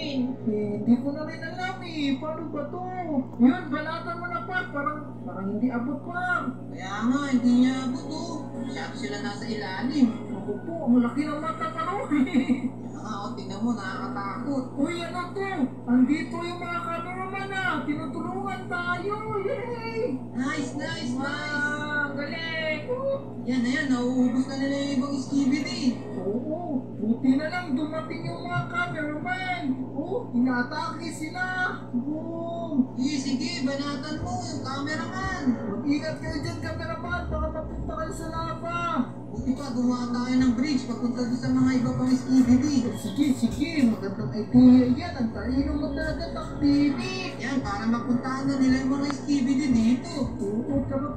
Hindi ko na rin alam eh. Paano ba to? Yun, balatan mo na pa. Parang hindi abot pa. Kaya nga, hindi niya abot oh. Masyado sila nasa ilalim. Ako po, malaki ng mata pa no. Kaya nga, oh, tingnan mo, nakakatakot. Uy, ano to? Andito yung mga cameraman ah. Tinutulungan tayo. Yay! Nice, nice, nice. Wow, galing. Yan na yan, nauubos na nila yung ibang skibidi. Oo, buti na lang dumating yung mga cameraman. Oh, inaatake sila. Boom! Sige, sige, banatan mo yung cameraman. Mag-ingat kayo dyan, cameraman. Baka mapunta kayo sa lava. Buti pa, gumawa tayo ng bridge papunta doon sa mga iba pang skibidi. Sige, magandang idea yan. Ang talino mo talaga, taktinik. Yan, para mapuntahan na nila yung mga skibidi dito. Oo, tara.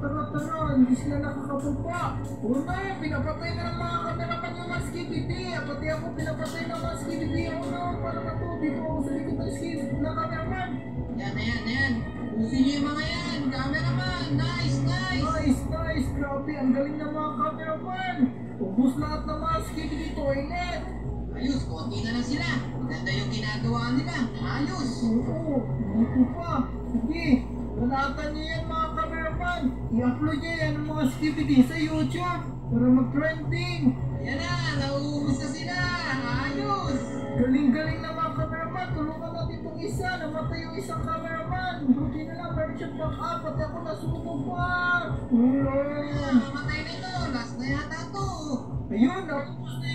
Hindi sila nakakababa. Oo na, pinapatay na ng mga cameraman yung mga skibidi. Pati ako pinapatay ng mga skibidi. Ako na, para na to. Dito ako sa likod ng skibidi na cameraman. Yan na yan. Pusin niyo yung mga yan, cameraman. Nice, nice. Nice. Grabe, ang galing ng mga cameraman. Ubus lahat ng mga skibidi toilet. Ayos, konti na lang sila. Maganda yung ginagawa nila. Ayos. Oo, dito pa. Sige, balatan niyo yan mga cameraman. I-upload niyo yan ang mga skibidi sa YouTube para mag-trending. Ayan na, nauubos na sila. Ayos. Galing na mga cameraman. Tulungan natin itong isa. Namatay yung isang cameraman. Buti na lang, meron siyang back-up. Pati ako nasunog pa. Ah, mamatay na ito. Last na yata to. Ayun, naubos na